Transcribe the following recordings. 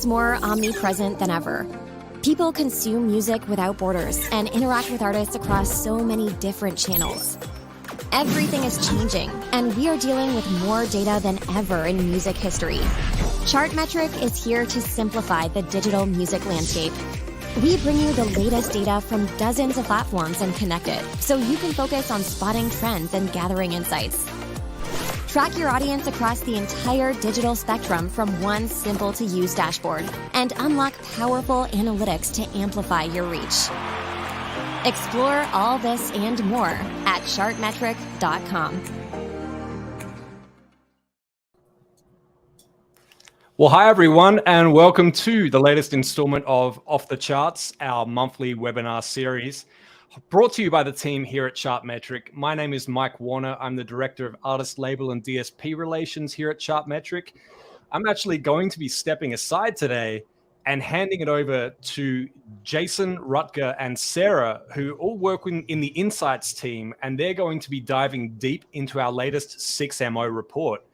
is more omnipresent than ever. People consume music without borders and interact with artists across so many different channels. Everything is changing, and we are dealing with more data than ever in music history. Chartmetric is here to simplify the digital music landscape. We bring you the latest data from dozens of platforms and connect it, so you can focus on spotting trends and gathering insights. Track your audience across the entire digital spectrum from one simple-to-use dashboard and unlock powerful analytics to amplify your reach. Explore all this and more at chartmetric.com. Well, hi everyone, and welcome to the latest installment of Off the Charts, our monthly webinar series, brought to you by the team here at Chartmetric. My name is Mike Warner. I'm the Director of Artist Label and DSP Relations here at Chartmetric. I'm actually going to be stepping aside today and handing it over to Jason, Rutger, and Sarah, who all work in the Insights team, and they're going to be diving deep into our latest 6MO report.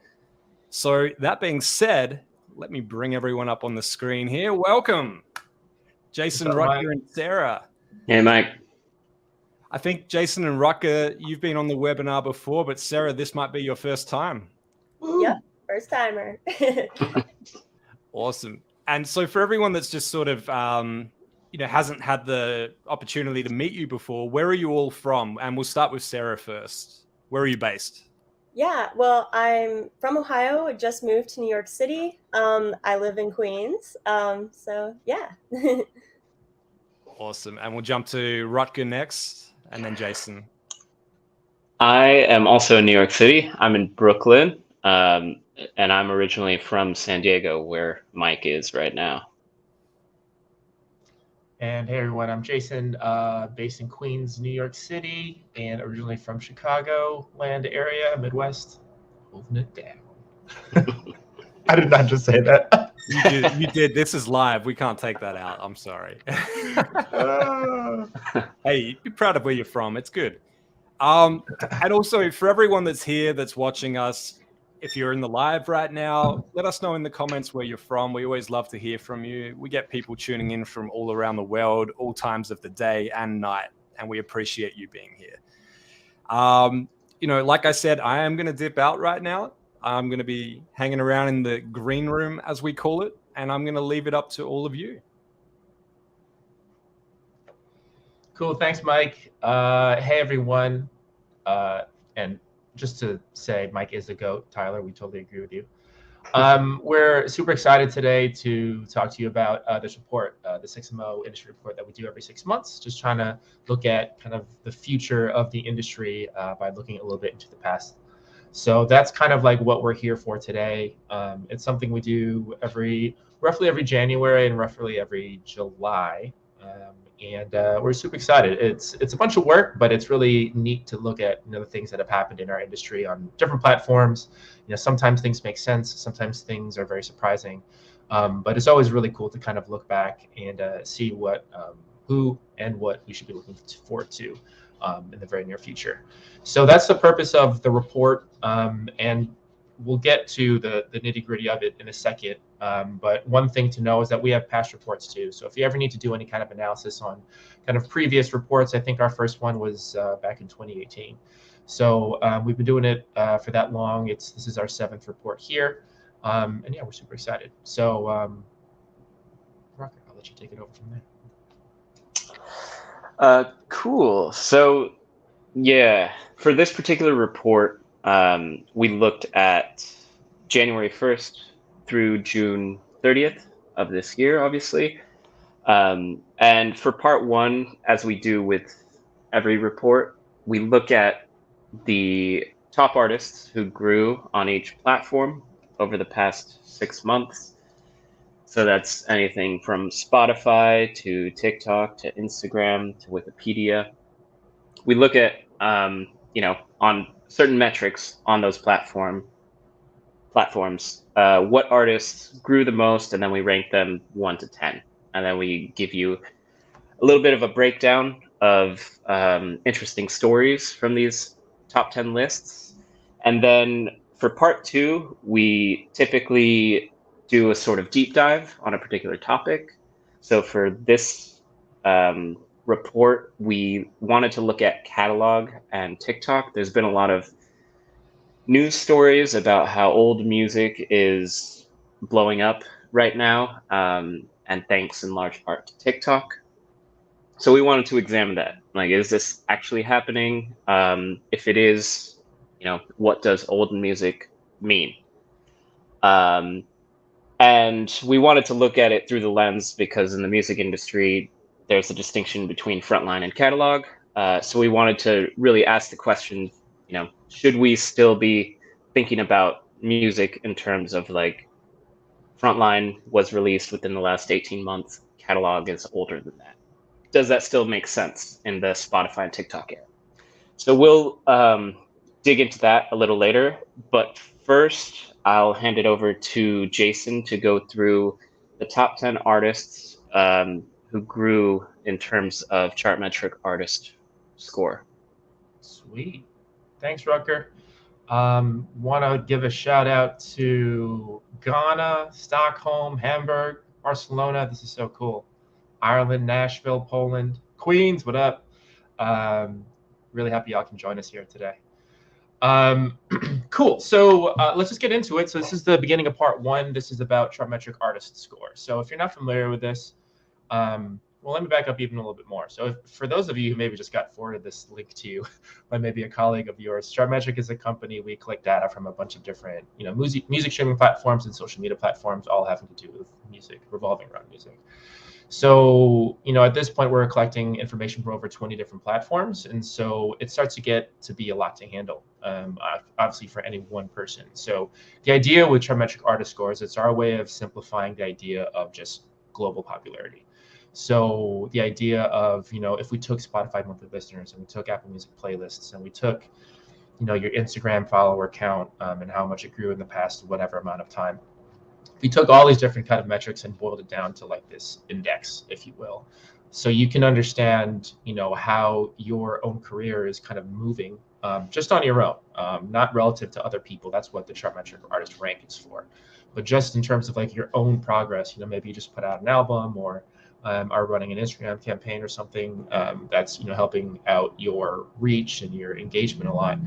So that being said, let me bring everyone up on the screen here. Welcome, Jason, Rutger, and Sarah. Hey, Mike. I think Jason and Rutger, you've been on the webinar before, but Sarah, this might be your first time. Yep, first timer. Awesome. And so for everyone that's just sort of, hasn't had the opportunity to meet you before, where are you all from? And we'll start with Sarah first. Where are you based? Yeah, well, I'm from Ohio. I just moved to New York City. I live in Queens. So yeah. Awesome. And we'll jump to Rutger next, and then Jason. I am also in New York City. I'm in Brooklyn, and I'm originally from San Diego, where Mike is right now. And hey everyone, I'm Jason, based in Queens, New York City, and originally from Chicago land area, Midwest, holding it down. I did not just say that. You did. This is live. We can't take that out. I'm sorry. Hey, be proud of where you're from. It's good. And also for everyone that's here, that's watching us, if you're in the live right now, let us know in the comments where you're from. We always love to hear from you. We get people tuning in from all around the world, all times of the day and night, and we appreciate you being here. Like I said, I am going to dip out right now. I'm going to be hanging around in the green room, as we call it, and I'm going to leave it up to all of you. Cool. Thanks, Mike. Hey, everyone. And just to say, Mike is the GOAT. Tyler, we totally agree with you. We're super excited today to talk to you about this report, the 6MO industry report that we do every 6 months, just trying to look at kind of the future of the industry by looking a little bit into the past. So that's kind of like what we're here for today. It's something we do roughly every January and roughly every July. And we're super excited. It's a bunch of work, but it's really neat to look at the things that have happened in our industry on different platforms. Sometimes things make sense, sometimes things are very surprising, but it's always really cool to kind of look back and see who and what we should be looking forward to in the very near future. So that's the purpose of the report, and we'll get to the nitty-gritty of it in a second. But one thing to know is that we have past reports too. So if you ever need to do any kind of analysis on kind of previous reports, I think our first one was back in 2018. So we've been doing it for that long. This is our 7th report here. And yeah, we're super excited. So Rocker, I'll let you take it over from there. Cool. So yeah, for this particular report, we looked at January 1st through June 30th of this year, obviously. And for part 1, as we do with every report, we look at the top artists who grew on each platform over the past 6 months. So that's anything from Spotify to TikTok to Instagram to Wikipedia. We look at, on certain metrics on those platforms, what artists grew the most, and then we rank them 1 to 10. And then we give you a little bit of a breakdown of interesting stories from these top 10 lists. And then for part 2, we typically do a sort of deep dive on a particular topic. So for this report, we wanted to look at catalog and TikTok. There's been a lot of news stories about how old music is blowing up right now, and thanks in large part to TikTok. So we wanted to examine that. Like, is this actually happening? If it is, what does old music mean? And we wanted to look at it through the lens because in the music industry, there's a distinction between frontline and catalog. So we wanted to really ask the question, should we still be thinking about music in terms of like frontline was released within the last 18 months, catalog is older than that? Does that still make sense in the Spotify and TikTok era? So we'll dig into that a little later, but first I'll hand it over to Jason to go through the top 10 artists who grew in terms of Chartmetric artist score. Sweet. Thanks, Rucker. Want to give a shout out to Ghana, Stockholm, Hamburg, Barcelona. This is so cool. Ireland, Nashville, Poland, Queens. What up? Really happy y'all can join us here today. Cool. So let's just get into it. So this is the beginning of part one. This is about Chartmetric artist score. So if you're not familiar with this, well, let me back up even a little bit more. So for those of you who maybe just got forwarded this link to you by maybe a colleague of yours, Chartmetric is a company. We collect data from a bunch of different, music streaming platforms and social media platforms, all having to do with music, revolving around music. So, at this point, we're collecting information from over 20 different platforms. And so it starts to get to be a lot to handle, obviously, for any one person. So the idea with Chartmetric artist scores, it's our way of simplifying the idea of just global popularity. So the idea of, if we took Spotify monthly listeners and we took Apple Music playlists and we took, your Instagram follower count and how much it grew in the past whatever amount of time. We took all these different kind of metrics and boiled it down to like this index, if you will. So you can understand, how your own career is kind of moving just on your own, not relative to other people. That's what the Chartmetric artist rank is for. But just in terms of like your own progress, maybe you just put out an album or are running an Instagram campaign or something that's, helping out your reach and your engagement a lot.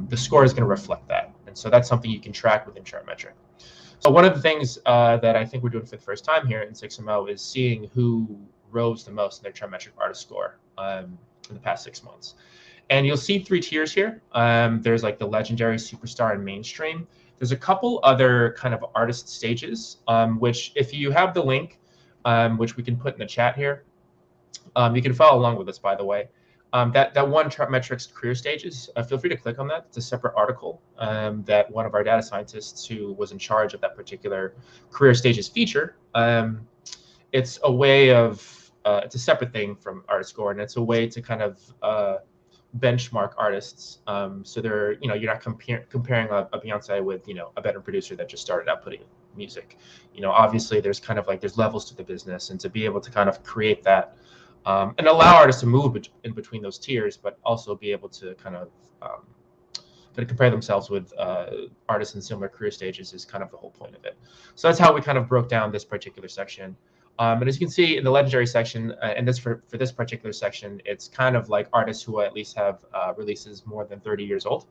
The score is going to reflect that. And so that's something you can track within Chartmetric. So one of the things that I think we're doing for the first time here in 6MO is seeing who rose the most in their Chartmetric artist score in the past 6 months. And you'll see 3 tiers here. There's like the legendary, superstar, and mainstream. There's a couple other kind of artist stages, which if you have the link, which we can put in the chat here, you can follow along with us, by the way. That one Chartmetric's career stages, feel free to click on that. It's a separate article that one of our data scientists who was in charge of that particular career stages feature. It's a way of, it's a separate thing from artist score, and it's a way to kind of benchmark artists. So they're, you're not comparing a Beyonce with, a better producer that just started out putting music. Obviously there's kind of like, there's levels to the business, and to be able to kind of create that and allow artists to move in between those tiers, but also be able to kind of compare themselves with artists in similar career stages is kind of the whole point of it. So that's how we kind of broke down this particular section. And as you can see in the legendary section, and this for this particular section, it's kind of like artists who at least have releases more than 30 years old.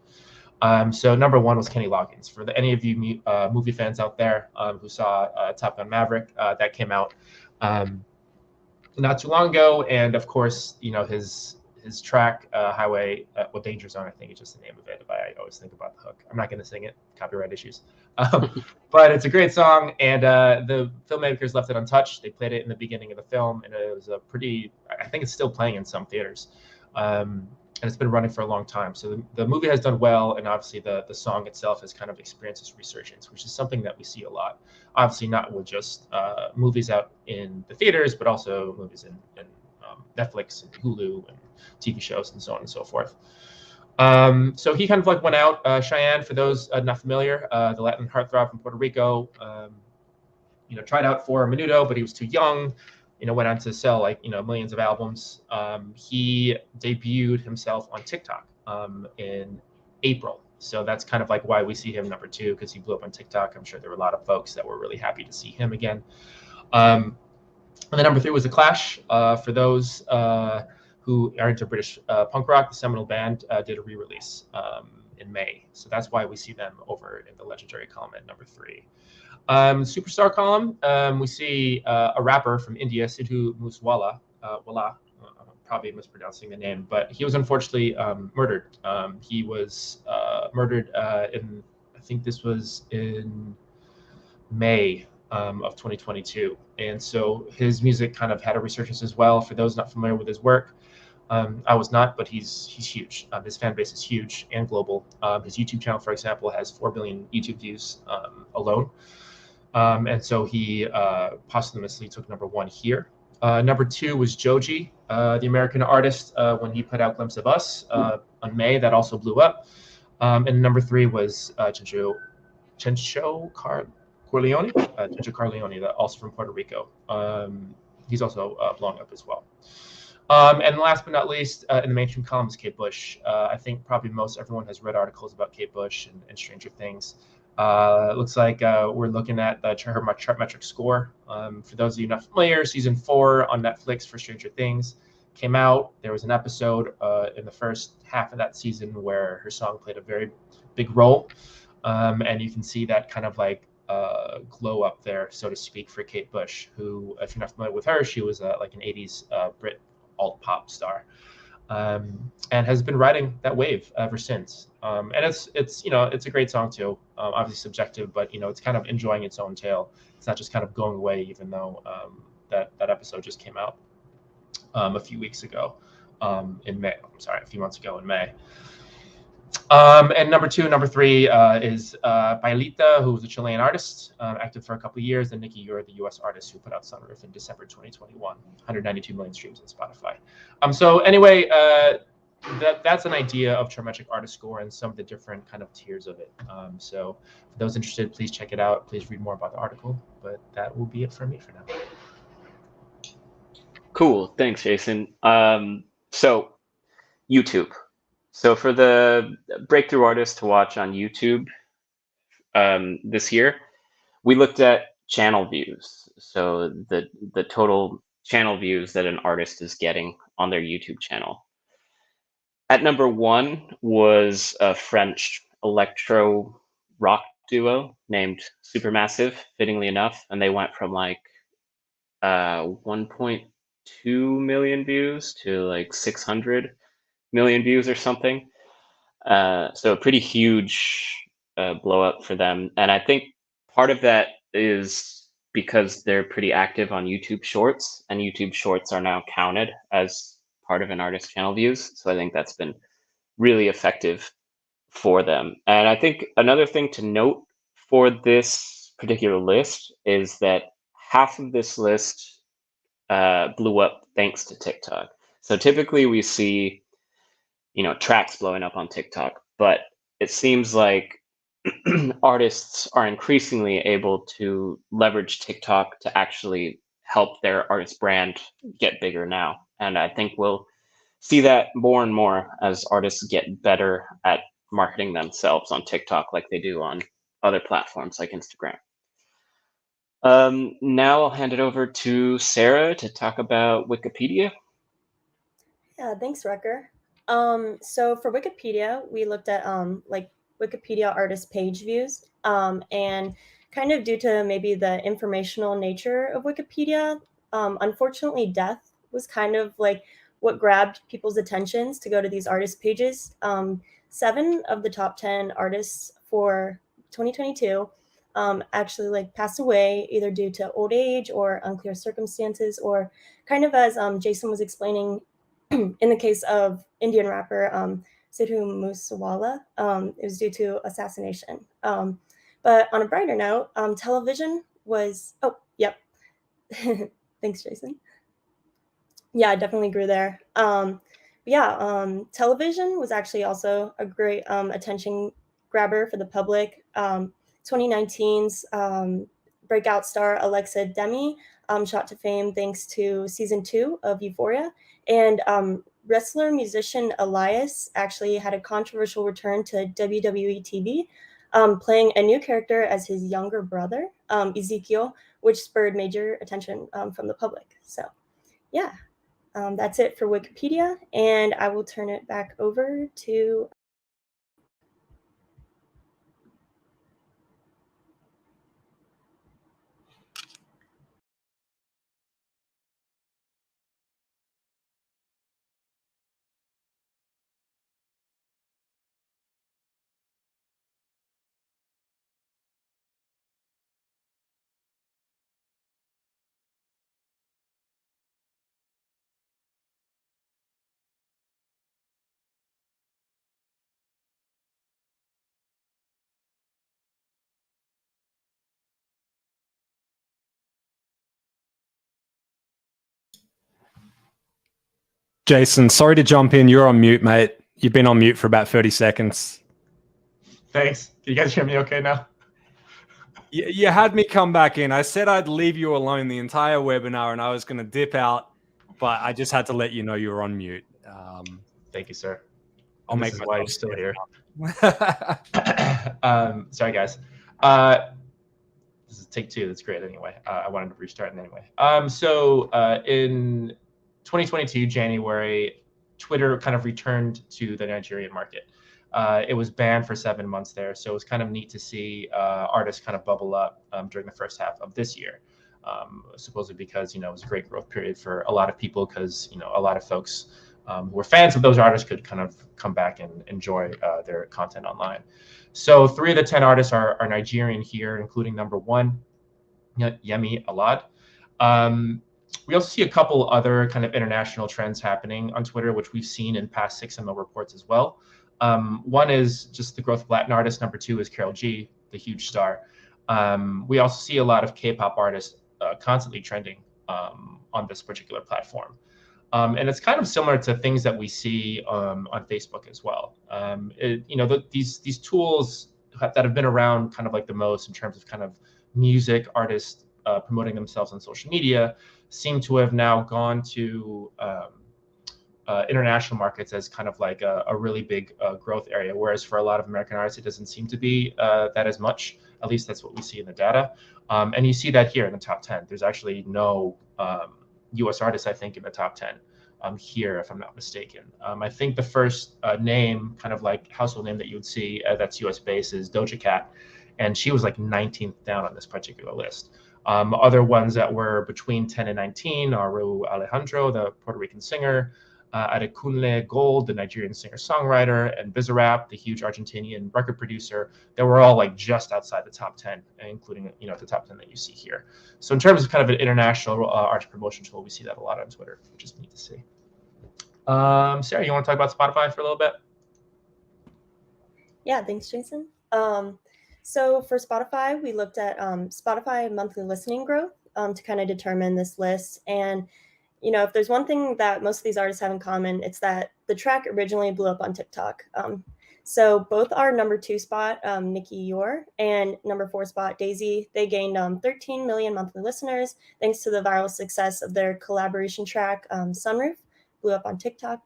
So number 1 was Kenny Loggins. For any of you movie fans out there who saw Top Gun Maverick, that came out not too long ago, and of course, his track Highway, well, Danger Zone, I think is just the name of it, but I always think about the hook. I'm not going to sing it, copyright issues. But it's a great song, and the filmmakers left it untouched. They played it in the beginning of the film, and it was a pretty, I think it's still playing in some theaters. And it's been running for a long time. So the movie has done well, and obviously the song itself has kind of experienced this resurgence, which is something that we see a lot. Obviously not with just movies out in the theaters, but also movies in Netflix and Hulu and TV shows and so on and so forth. So he kind of like went out. Cheyenne, for those not familiar, the Latin heartthrob from Puerto Rico, tried out for a Menudo, but he was too young. Went on to sell like, millions of albums. He debuted himself on TikTok in April. So that's kind of like why we see him number 2, because he blew up on TikTok. I'm sure there were a lot of folks that were really happy to see him again. And then number 3 was The Clash. For those who are into British punk rock, the seminal band did a re-release in May. So that's why we see them over in the legendary column at number 3. Superstar column, we see a rapper from India, Sidhu Moosewala. I'm probably mispronouncing the name, but he was unfortunately murdered. He was murdered in, I think this was in May of 2022. And so his music kind of had a resurgence as well. For those not familiar with his work, I was not, but he's huge. His fan base is huge and global. His YouTube channel, for example, has 4 billion YouTube views alone. And so he posthumously took number 1 here. Number 2 was Joji, the American artist, when he put out Glimpse of Us on May, that also blew up. And number 3 was Chencho Corleone, also from Puerto Rico. He's also blowing up as well. And last but not least, in the mainstream column is Kate Bush. I think probably most everyone has read articles about Kate Bush and Stranger Things. It looks like we're looking at her Chartmetric score. For those of you not familiar, season 4 on Netflix for Stranger Things came out. There was an episode in the first half of that season where her song played a very big role. And you can see that kind of like glow up there, so to speak, for Kate Bush, who, if you're not familiar with her, she was like an 80s Brit alt pop star. And has been riding that wave ever since. And it's it's a great song too. Obviously subjective, but it's kind of enjoying its own tale. It's not just kind of going away, even though that episode just came out a few weeks ago in May. I'm sorry, a few months ago in May. And number 3 is Pailita, who's a Chilean artist, active for a couple of years, and Nikki, you're the U.S. artist who put out Sunroof in December 2021, 192 million streams on Spotify. So anyway, that's an idea of Chartmetric artist score and some of the different kind of tiers of it. So for those interested, please check it out. Please read more about the article. But that will be it for me for now. Cool. Thanks, Jason. So YouTube. So for the breakthrough artists to watch on YouTube this year, we looked at channel views. So the total channel views that an artist is getting on their YouTube channel. At number 1 was a French electro rock duo named Supermassive, fittingly enough, and they went from like 1.2 million views to like 600 million views or something. So a pretty huge blow up for them. And I think part of that is because they're pretty active on YouTube Shorts, and YouTube Shorts are now counted as part of an artist's channel views. So I think that's been really effective for them. And I think another thing to note for this particular list is that half of this list blew up thanks to TikTok. So typically we see tracks blowing up on TikTok, but it seems like artists are increasingly able to leverage TikTok to actually help their artist brand get bigger now. And I think we'll see that more and more as artists get better at marketing themselves on TikTok like they do on other platforms like Instagram. Now I'll hand it over to Sarah to talk about Wikipedia. Yeah, thanks, Rucker. So for Wikipedia, we looked at like Wikipedia artist page views, and kind of due to maybe the informational nature of Wikipedia, unfortunately, death was kind of like what grabbed people's attentions to go to these artist pages. 7 of the top 10 artists for 2022 actually like passed away either due to old age or unclear circumstances, or kind of as Jason was explaining in the case of Indian rapper Sidhu Moosewala, it was due to assassination. But on a brighter note, television was, thanks, Jason. Yeah, I definitely agree there. Television was actually also a great attention grabber for the public. 2019's breakout star Alexa Demi shot to fame thanks to season 2 of Euphoria. And wrestler musician Elias actually had a controversial return to WWE TV, playing a new character as his younger brother, Ezekiel, which spurred major attention from the public. So, yeah, that's it for Wikipedia, and I will turn it back over to. Jason, sorry to jump in. You're on mute, mate. You've been on mute for about 30 seconds. Thanks. Can you guys hear me okay now? You had me come back in. I said I'd leave you alone the entire webinar and I was going to dip out, but I just had to let you know you were on mute. Thank you, sir. I'll make why you're still here. Sorry, guys. This is take 2. That's great. Anyway, I wanted to restart it anyway. So in 2022 January, Twitter kind of returned to the Nigerian market. It was banned for 7 months there, so it was kind of neat to see artists kind of bubble up during the first half of this year. Supposedly because it was a great growth period for a lot of people, because a lot of folks who were fans of those artists could kind of come back and enjoy their content online. So 3 of the 10 artists are Nigerian here, including number 1, Yemi Alade. We also see a couple other kind of international trends happening on Twitter, which we've seen in past 6ML reports as well. One is just the growth of Latin artists. Number 2 is Karol G, the huge star. We also see a lot of K-pop artists constantly trending on this particular platform. And it's kind of similar to things that we see on Facebook as well. These tools that have been around kind of like the most in terms of kind of music artists promoting themselves on social media seem to have now gone to international markets as kind of like a really big growth area, whereas for a lot of American artists, it doesn't seem to be that as much. At least that's what we see in the data. And you see that here in the top 10. There's actually no US artists, I think, in the top 10 here, if I'm not mistaken. I think the first name, kind of like household name that you would see that's US based is Doja Cat. And she was like 19th down on this particular list. Other ones that were between 10 and 19 are Raul Alejandro, the Puerto Rican singer, Adekunle Gold, the Nigerian singer-songwriter, and Bizarrap, the huge Argentinian record producer. They were all like just outside the top 10, including the top 10 that you see here. So in terms of kind of an international artist promotion tool, we see that a lot on Twitter, which is neat to see. Sarah, you want to talk about Spotify for a little bit? Yeah, thanks, Jason. So for Spotify, we looked at Spotify monthly listening growth to kind of determine this list. And, if there's one thing that most of these artists have in common, it's that the track originally blew up on TikTok. So both our number 2 spot, Nikki Yor, and number 4 spot, Daisy, they gained 13 million monthly listeners thanks to the viral success of their collaboration track, Sunroof, blew up on TikTok.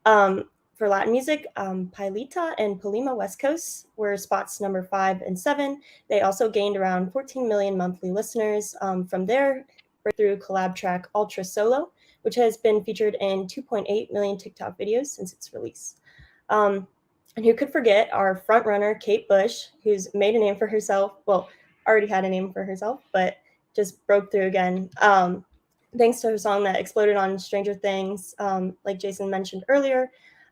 For Latin music, Pailita and Polima West Coast were spots number 5 and 7. They also gained around 14 million monthly listeners from their breakthrough collab track Ultra Solo, which has been featured in 2.8 million TikTok videos since its release. And who could forget our frontrunner, Kate Bush, who's made a name for herself, well, already had a name for herself, but just broke through again. Thanks to her song that exploded on Stranger Things, like Jason mentioned earlier.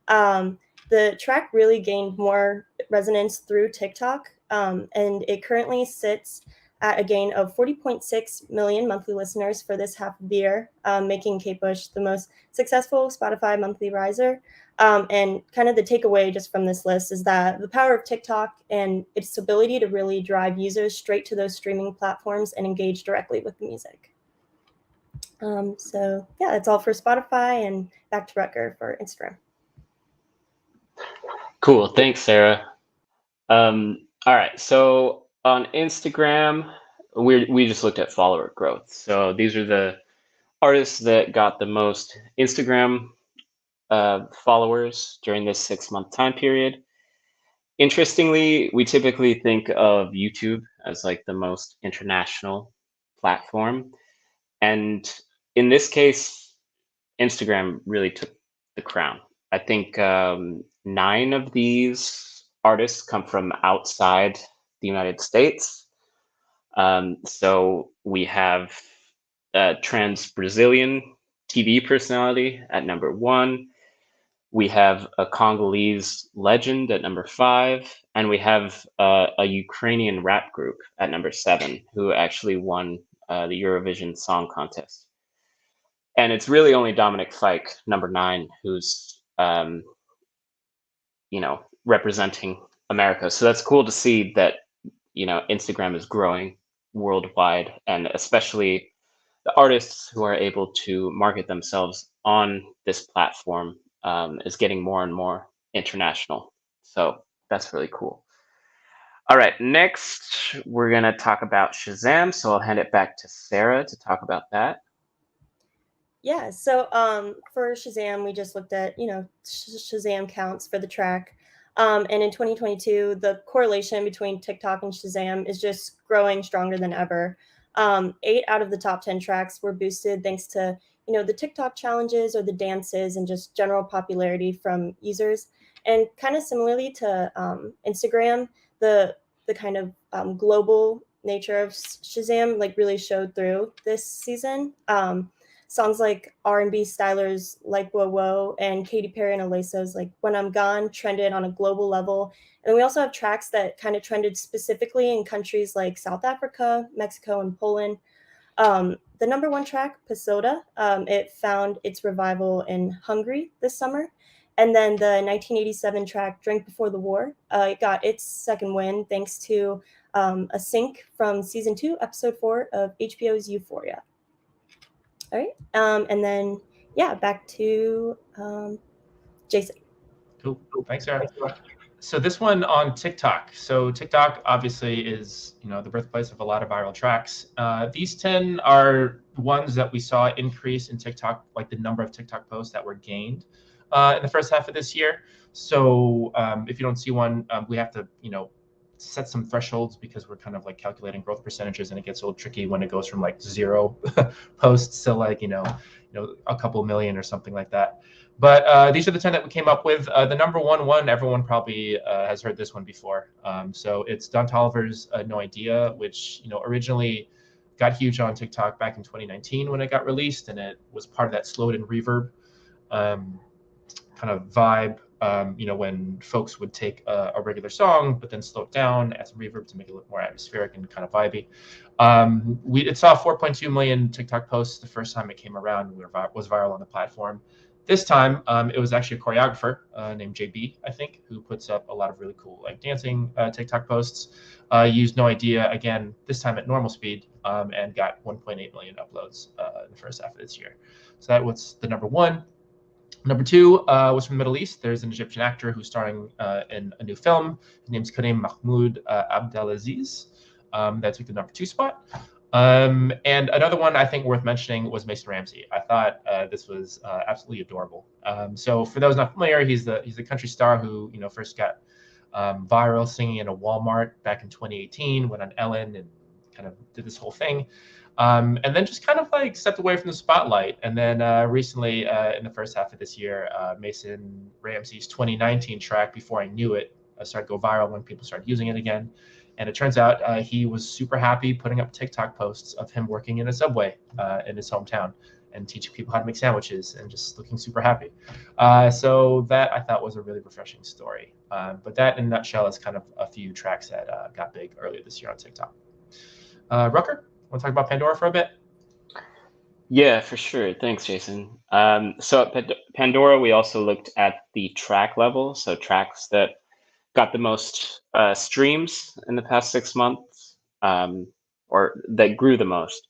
The track really gained more resonance through TikTok, and it currently sits at a gain of 40.6 million monthly listeners for this half of the year, making Kate Bush the most successful Spotify monthly riser. And kind of the takeaway just from this list is that the power of TikTok and its ability to really drive users straight to those streaming platforms and engage directly with the music. So yeah, that's all for Spotify, and back to Rutger for Instagram. Cool. Thanks, Sarah. All right. So on Instagram, we just looked at follower growth. So these are the artists that got the most Instagram followers during this 6-month time period. Interestingly, we typically think of YouTube as like the most international platform. And in this case, Instagram really took the crown. I think 9 of these artists come from outside the United States. So we have a trans Brazilian TV personality at number 1. We have a Congolese legend at number 5, and we have a Ukrainian rap group at number 7, who actually won the Eurovision Song Contest. And it's really only Dominic Fike, number 9, who's representing America. So that's cool to see that Instagram is growing worldwide, and especially the artists who are able to market themselves on this platform is getting more and more international. So that's really cool. All right, next we're going to talk about Shazam. So I'll hand it back to Sarah to talk about that. Yeah, so for Shazam, we just looked at, Shazam counts for the track. And in 2022, the correlation between TikTok and Shazam is just growing stronger than ever. 8 out of the top 10 tracks were boosted thanks to, the TikTok challenges or the dances and just general popularity from users. And kind of similarly to Instagram, the kind of global nature of Shazam like really showed through this season. Songs like R&B stylers like Whoa Whoa and Katy Perry and Aleso's like When I'm Gone trended on a global level. And we also have tracks that kind of trended specifically in countries like South Africa, Mexico, and Poland. The number 1 track, Pasoda, it found its revival in Hungary this summer. And then the 1987 track, Drink Before the War, it got its second win thanks to a sync from season 2, episode 4 of HBO's Euphoria. All right. And then, back to Jason. Cool. Thanks, Sarah. So this one on TikTok. So TikTok obviously is, the birthplace of a lot of viral tracks. These 10 are ones that we saw increase in TikTok, like the number of TikTok posts that were gained in the first half of this year. So if you don't see one, we have to, set some thresholds because we're kind of like calculating growth percentages, and it gets a little tricky when it goes from like 0 posts to like a couple million or something like that. But these are the 10 that we came up with. The number one, everyone probably has heard this one before. So it's Don Toliver's No Idea, which originally got huge on TikTok back in 2019 when it got released, and it was part of that slowed in reverb kind of vibe. When folks would take a regular song, but then slow it down, add some reverb to make it look more atmospheric and kind of vibey. It saw 4.2 million TikTok posts the first time it came around and was viral on the platform. This time, it was actually a choreographer named JB, I think, who puts up a lot of really cool like dancing TikTok posts. Used No Idea again, this time at normal speed, and got 1.8 million uploads in the first half of this year. So that was the number 1. Number 2 was from the Middle East. There's an Egyptian actor who's starring in a new film. His name's Karim Mahmoud Abdelaziz. That took the number 2 spot. And another one I think worth mentioning was Mason Ramsey. I thought this was absolutely adorable. So for those not familiar, he's the country star who first got viral singing in a Walmart back in 2018, went on Ellen and kind of did this whole thing. And then just kind of like stepped away from the spotlight. And then recently, in the first half of this year, Mason Ramsey's 2019 track, Before I Knew It, started to go viral when people started using it again. And it turns out he was super happy putting up TikTok posts of him working in a Subway in his hometown and teaching people how to make sandwiches and just looking super happy. So that I thought was a really refreshing story. But that in a nutshell is kind of a few tracks that got big earlier this year on TikTok. Rucker? Want to talk about Pandora for a bit? Yeah, for sure. Thanks, Jason. So at Pandora, we also looked at the track level. So tracks that got the most streams in the past 6 months, or that grew the most.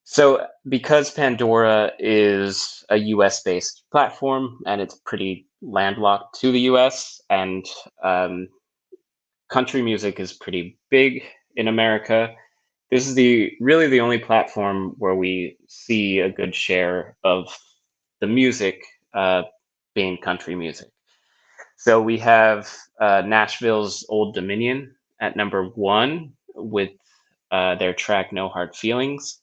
So because Pandora is a US-based platform and it's pretty landlocked to the US, and country music is pretty big in America, this is really the only platform where we see a good share of the music being country music. So we have Nashville's Old Dominion at number 1 with their track No Hard Feelings.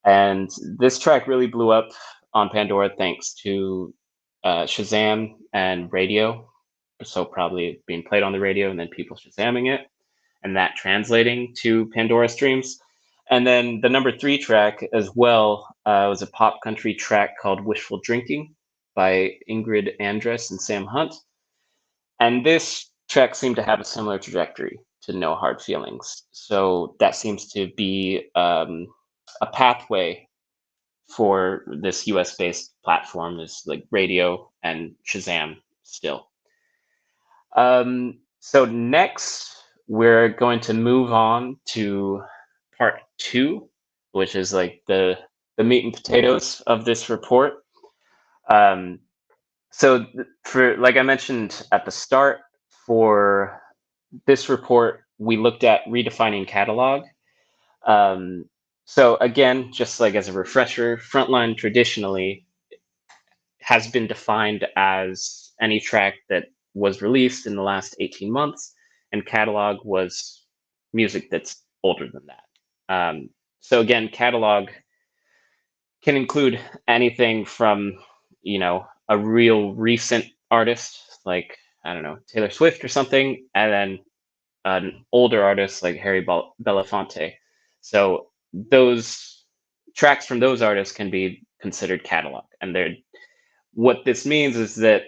And this track really blew up on Pandora thanks to Shazam and radio. So probably being played on the radio and then people Shazamming it and that translating to Pandora streams. And then the number 3 track as well was a pop country track called Wishful Drinking by Ingrid Andress and Sam Hunt. And this track seemed to have a similar trajectory to No Hard Feelings. So that seems to be a pathway for this US-based platform is like radio and Shazam still. So next, we're going to move on to part 2, which is like the meat and potatoes of this report. So for, like I mentioned at the start, for this report, we looked at redefining catalog. So again, just like as a refresher, Frontline traditionally has been defined as any track that was released in the last 18 months, and catalog was music that's older than that. So again, catalog can include anything from, you know, a real recent artist like, I don't know, Taylor Swift or something, and then an older artist like Harry Belafonte. So those tracks from those artists can be considered catalog. And what this means is that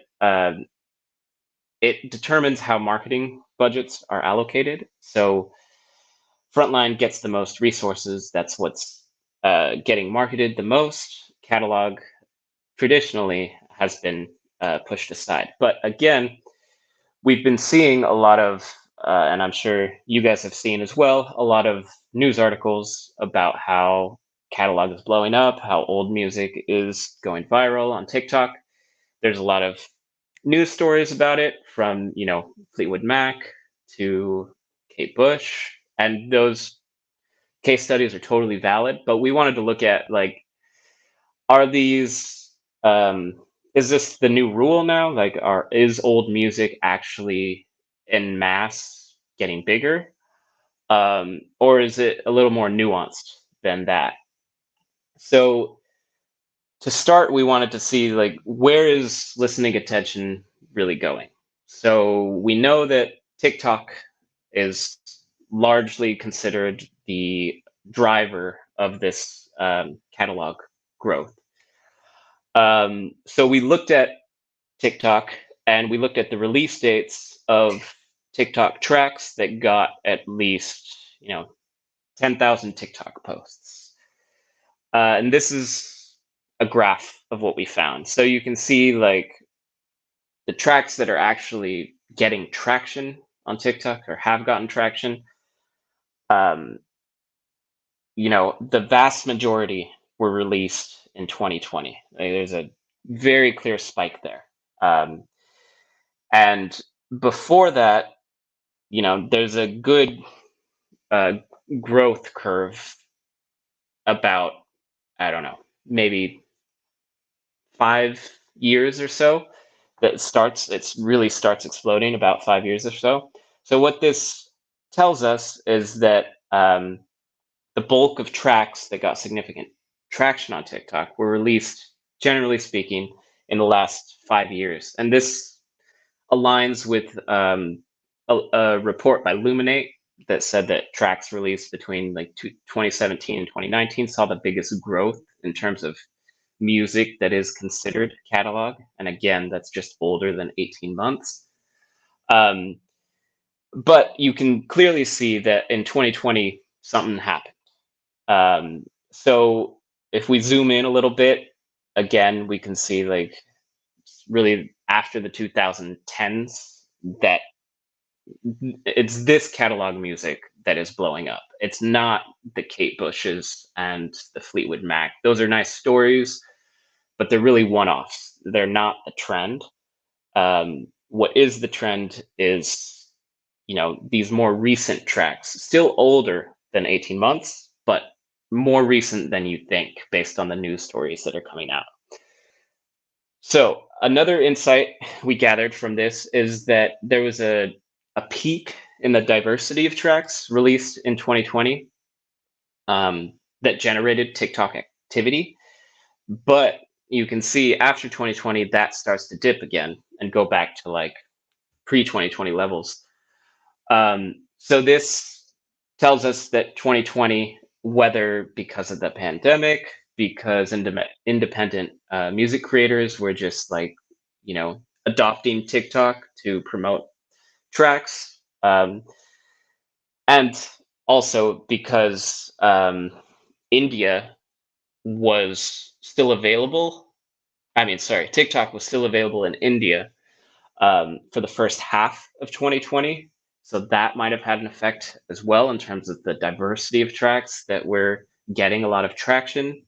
it determines how marketing budgets are allocated. So Frontline gets the most resources. That's what's getting marketed the most. Catalog traditionally has been pushed aside. But again, we've been seeing a lot of, and I'm sure you guys have seen as well, a lot of news articles about how catalog is blowing up, how old music is going viral on TikTok. There's a lot of news stories about it, from, you know, Fleetwood Mac to Kate Bush, and those case studies are totally valid. But we wanted to look at, like, are these is this the new rule now? Like, is old music actually en masse getting bigger, or is it a little more nuanced than that? So to start, we wanted to see, like, where is listening attention really going? So we know that TikTok is largely considered the driver of this catalog growth. So we looked at TikTok and we looked at the release dates of TikTok tracks that got at least, you know, 10,000 TikTok posts. And this is a graph of what we found. So you can see, like, the tracks that are actually getting traction on TikTok or have gotten traction. You know, the vast majority were released in 2020. Like, there's a very clear spike there. And before that, you know, there's a good growth curve about, I don't know, maybe 5 years or so that it really starts exploding about 5 years or so. So what this tells us is that the bulk of tracks that got significant traction on TikTok were released, generally speaking, in the last 5 years. And this aligns with a report by Luminate that said that tracks released between like 2017 and 2019 saw the biggest growth in terms of music that is considered catalog. And again, that's just older than 18 months. But you can clearly see that in 2020, something happened. So if we zoom in a little bit, again, we can see, like, really after the 2010s that it's this catalog music that is blowing up. It's not the Kate Bushes and the Fleetwood Mac. Those are nice stories, but they're really one-offs. They're not the trend. What is the trend is, you know, these more recent tracks, still older than 18 months, more recent than you think based on the news stories that are coming out. So another insight we gathered from this is that there was a peak in the diversity of tracks released in 2020 that generated TikTok activity. But you can see after 2020, that starts to dip again and go back to like pre-2020 levels. So this tells us that 2020, whether because of the pandemic, because independent music creators were just like, adopting TikTok to promote tracks, and also because India was still available. TikTok was still available in India for the first half of 2020. So that might have had an effect as well in terms of the diversity of tracks that were getting a lot of traction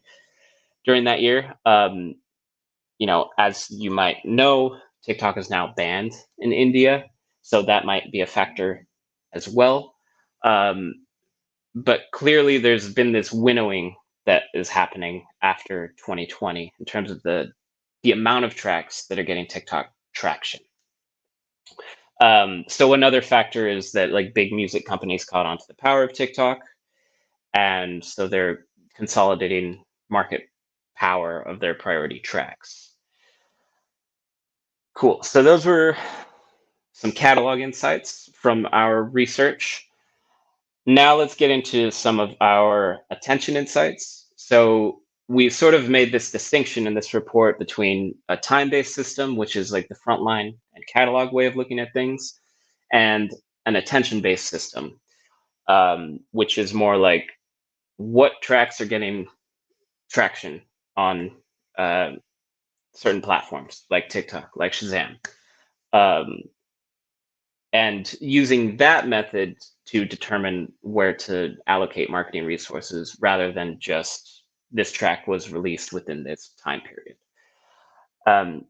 during that year. As you might know, TikTok is now banned in India, so that might be a factor as well. But clearly, there's been this winnowing that is happening after 2020 in terms of the amount of tracks that are getting TikTok traction. So another factor is that like big music companies caught on to the power of TikTok, and so they're consolidating market power of their priority tracks. Cool. So those were some catalog insights from our research. Now let's get into some of our attention insights. So we sort of made this distinction in this report between a time-based system, which is like the frontline and catalog way of looking at things, and an attention-based system, which is more like what tracks are getting traction on certain platforms like TikTok, like Shazam. And using that method to determine where to allocate marketing resources rather than just this track was released within this time period.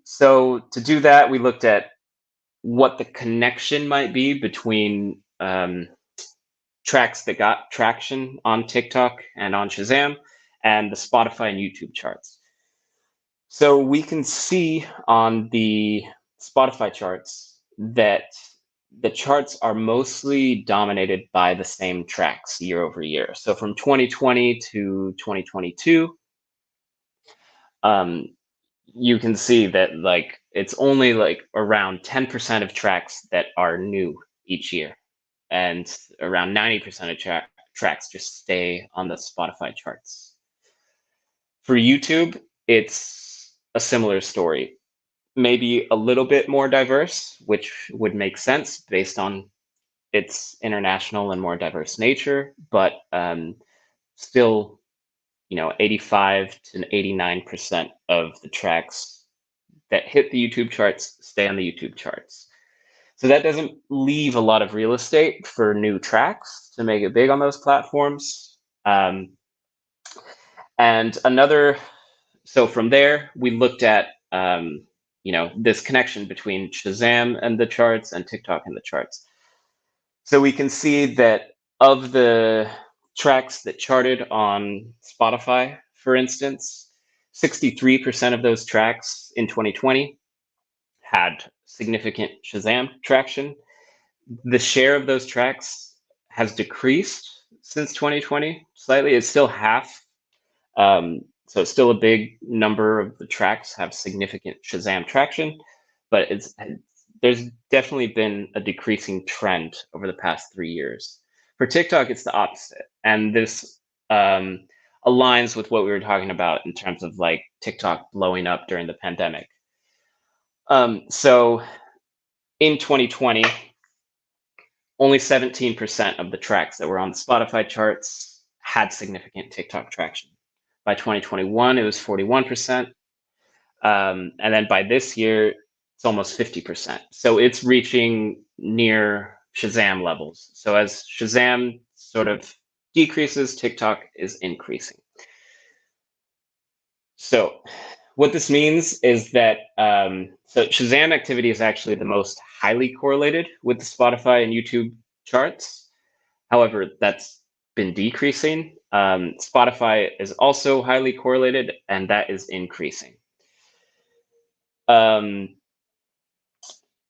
So to do that, we looked at what the connection might be between tracks that got traction on TikTok and on Shazam and the Spotify and YouTube charts. So we can see on the Spotify charts that the charts are mostly dominated by the same tracks year over year. So from 2020 to 2022, you can see that like it's only like around 10% of tracks that are new each year, and around 90% of tracks just stay on the Spotify charts. For YouTube, it's a similar story. Maybe a little bit more diverse, which would make sense based on its international and more diverse nature, but still, 85 to 89% of the tracks that hit the YouTube charts stay on the YouTube charts. So that doesn't leave a lot of real estate for new tracks to make it big on those platforms. So from there, we looked at this connection between Shazam and the charts and TikTok and the charts. So we can see that of the tracks that charted on Spotify, for instance, 63% of those tracks in 2020 had significant Shazam traction. The share of those tracks has decreased since 2020 slightly. It's still half. So it's still a big number of the tracks have significant Shazam traction, but there's definitely been a decreasing trend over the past 3 years. For TikTok, it's the opposite. And this aligns with what we were talking about in terms of like TikTok blowing up during the pandemic. So in 2020, only 17% of the tracks that were on the Spotify charts had significant TikTok traction. By 2021, it was 41%. And then by this year, it's almost 50%. So it's reaching near Shazam levels. So as Shazam sort of decreases, TikTok is increasing. So what this means is that so Shazam activity is actually the most highly correlated with the Spotify and YouTube charts. However, that's been decreasing. Spotify is also highly correlated, and that is increasing.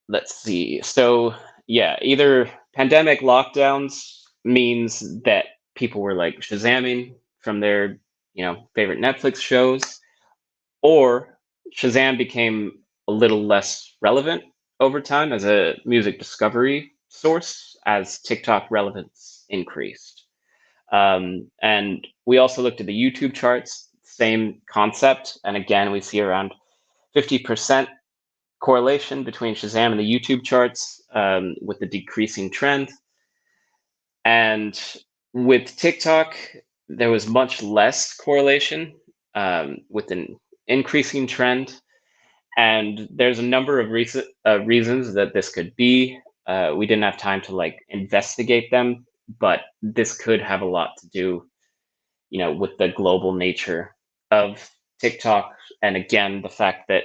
Let's see. So yeah, either pandemic lockdowns means that people were like Shazamming from their, favorite Netflix shows, or Shazam became a little less relevant over time as a music discovery source as TikTok relevance increased. And we also looked at the YouTube charts, same concept. And again, we see around 50% correlation between Shazam and the YouTube charts, with the decreasing trend. And with TikTok, there was much less correlation, with an increasing trend. And there's a number of reasons that this could be. We didn't have time to investigate them, but this could have a lot to do, with the global nature of TikTok, and again the fact that,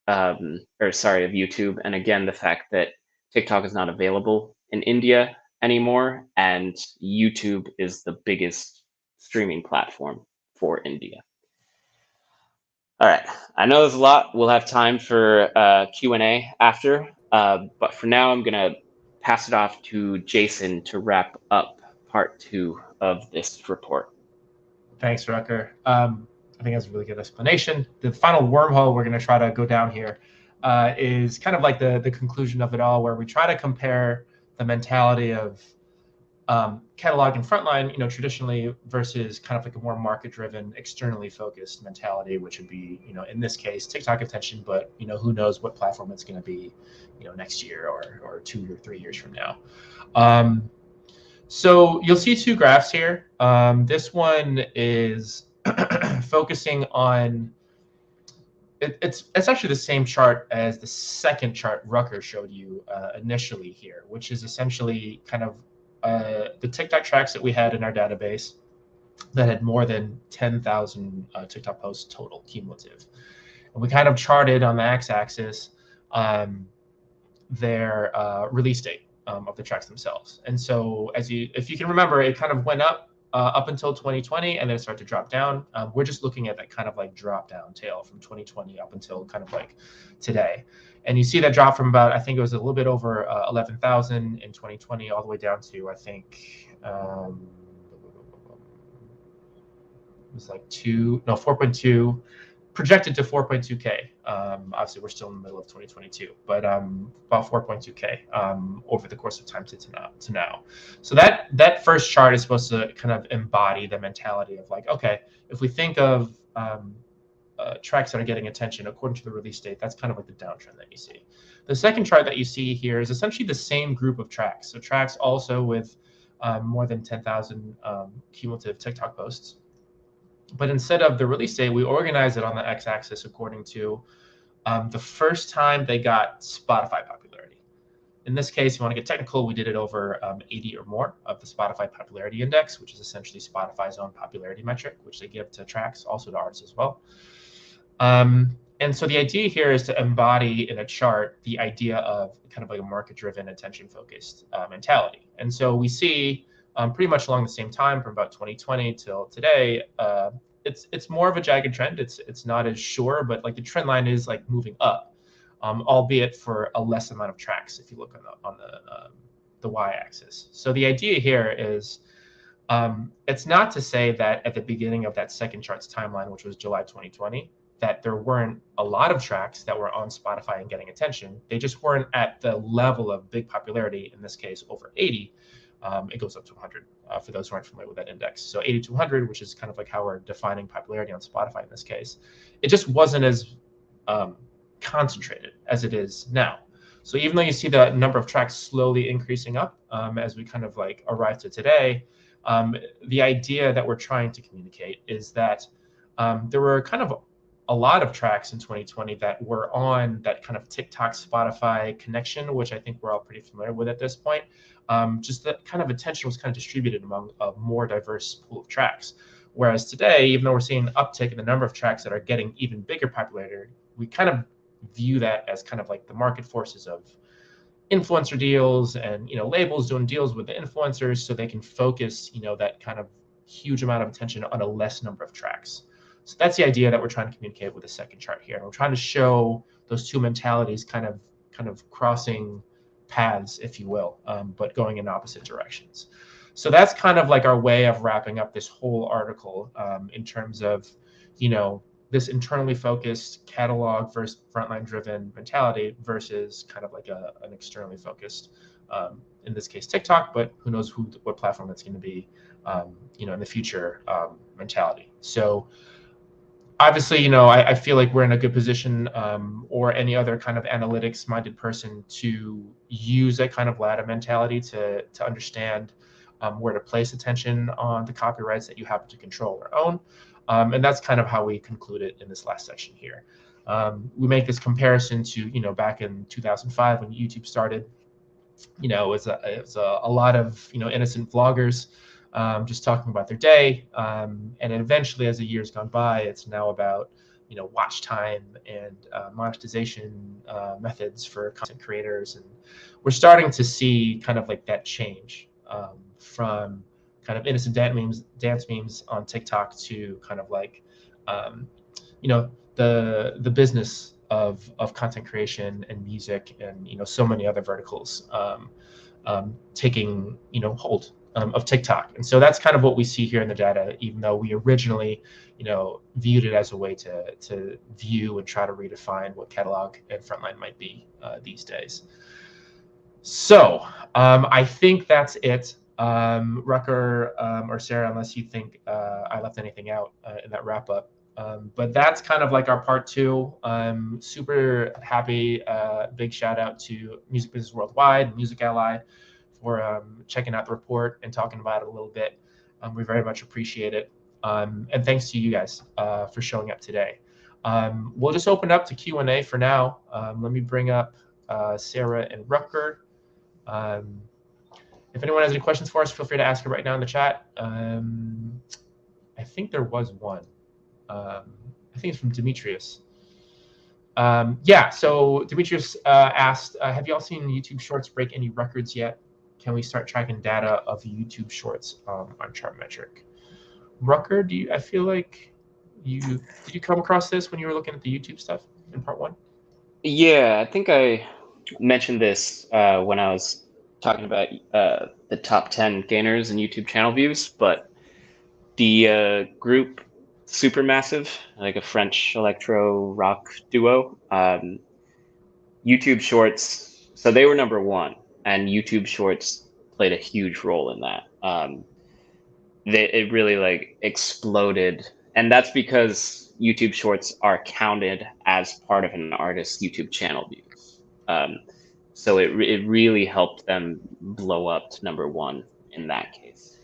of YouTube, and again the fact that TikTok is not available in India anymore, and YouTube is the biggest streaming platform for India. All right, I know there's a lot. We'll have time for Q&A after, but for now I'm gonna pass it off to Jason to wrap up part 2 of this report. Thanks, Rucker. I think that's a really good explanation. The final wormhole we're going to try to go down here is kind of like the conclusion of it all, where we try to compare the mentality of catalog and frontline, traditionally, versus kind of like a more market-driven, externally focused mentality, which would be, in this case, TikTok attention, but who knows what platform it's going to be, next year or 2 or 3 years from now. So you'll see 2 graphs here. This one is focusing on, it's actually the same chart as the second chart Rucker showed you initially here, which is essentially kind of the TikTok tracks that we had in our database that had more than 10,000 TikTok posts total cumulative. And we kind of charted on the x-axis their release date of the tracks themselves. And so if you can remember, it kind of went up until 2020, and then it started to drop down. We're just looking at that kind of like drop down tail from 2020 up until kind of like today. And you see that drop from about, I think it was a little bit over 11,000 in 2020, all the way down to, I think, it was like 4.2, projected to 4.2K. Obviously, we're still in the middle of 2022, but about 4.2K over the course of time to now. So that first chart is supposed to kind of embody the mentality of like, okay, if we think of tracks that are getting attention according to the release date, that's kind of like the downtrend that you see. The second chart that you see here is essentially the same group of tracks. So tracks also with more than 10,000 cumulative TikTok posts. But instead of the release date, we organize it on the x-axis according to the first time they got Spotify popularity. In this case, if you want to get technical, we did it over 80 or more of the Spotify popularity index, which is essentially Spotify's own popularity metric, which they give to tracks, also to artists as well. And so the idea here is to embody in a chart the idea of kind of like a market-driven, attention-focused mentality. And so we see pretty much along the same time, from about 2020 till today, it's more of a jagged trend. It's not as sure, but like the trend line is like moving up, albeit for a less amount of tracks if you look on the y-axis. So the idea here is it's not to say that at the beginning of that second chart's timeline, which was July 2020, that there weren't a lot of tracks that were on Spotify and getting attention. They just weren't at the level of big popularity, in this case over 80. It goes up to 100 for those who aren't familiar with that index. So 80 to 100, which is kind of like how we're defining popularity on Spotify in this case. It just wasn't as concentrated as it is now. So even though you see the number of tracks slowly increasing up as we kind of like arrive to today, the idea that we're trying to communicate is that there were kind of a lot of tracks in 2020 that were on that kind of TikTok Spotify connection, which I think we're all pretty familiar with at this point. Just that kind of attention was kind of distributed among a more diverse pool of tracks. Whereas today, even though we're seeing an uptick in the number of tracks that are getting even bigger popularity, we kind of view that as kind of like the market forces of influencer deals and labels doing deals with the influencers so they can focus that kind of huge amount of attention on a less number of tracks. So that's the idea that we're trying to communicate with the second chart here. And we're trying to show those two mentalities kind of crossing paths, if you will, but going in opposite directions. So that's kind of like our way of wrapping up this whole article in terms of this internally focused catalog versus frontline driven mentality versus kind of like an externally focused, in this case TikTok, but who knows what platform that's going to be, in the future, mentality. So obviously, I feel like we're in a good position, or any other kind of analytics minded person, to use that kind of ladder mentality to understand where to place attention on the copyrights that you happen to control or own. And that's kind of how we conclude it in this last section here. We make this comparison to, back in 2005 when YouTube started. It was a lot of, innocent vloggers just talking about their day. And eventually, as the years gone by, it's now about, watch time and monetization methods for content creators. And we're starting to see kind of like that change from kind of innocent dance memes on TikTok to kind of like, the business of content creation and music and, so many other verticals taking, hold of TikTok. And so that's kind of what we see here in the data, even though we originally, viewed it as a way to view and try to redefine what catalog and frontline might be these days. So I think that's it. Rucker or Sarah, unless you think I left anything out in that wrap up. But that's kind of like our part two. I'm super happy. Big shout out to Music Business Worldwide and Music Ally for checking out the report and talking about it a little bit. We very much appreciate it. And thanks to you guys for showing up today. We'll just open up to Q&A for now. Let me bring up Sarah and Rucker. If anyone has any questions for us, feel free to ask it right now in the chat. I think there was one. I think it's from Demetrius. So Demetrius asked, have y'all seen YouTube Shorts break any records yet? Can we start tracking data of YouTube Shorts on Chartmetric? Rucker, I feel like did you come across this when you were looking at the YouTube stuff in part one? Yeah, I think I mentioned this when I was talking about the top 10 gainers in YouTube channel views, but the group Supermassive, like a French electro rock duo, YouTube Shorts, so they were number one, and YouTube Shorts played a huge role in that. It really like exploded, and that's because YouTube Shorts are counted as part of an artist's YouTube channel views. So it really helped them blow up to number one in that case.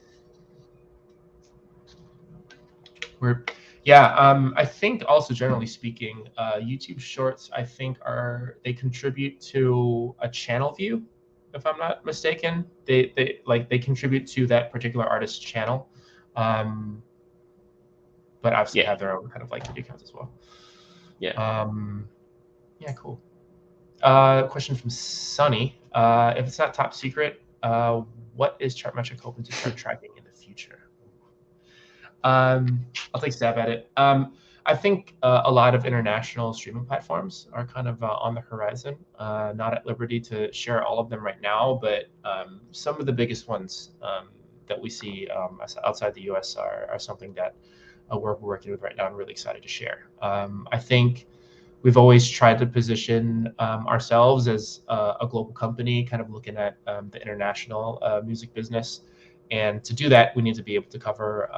I think also generally speaking, YouTube Shorts, I think they contribute to a channel view, if I'm not mistaken. They contribute to that particular artist's channel, but obviously have their own kind of like accounts as well. Cool. Question from Sunny. If it's not top secret, what is Chartmetric hoping to start tracking in the future? I'll take a stab at it. I think a lot of international streaming platforms are kind of on the horizon. Not at liberty to share all of them right now, but some of the biggest ones that we see outside the US are something that we're working with right now and really excited to share. I think we've always tried to position ourselves as a global company, kind of looking at the international music business. And to do that, we need to be able to cover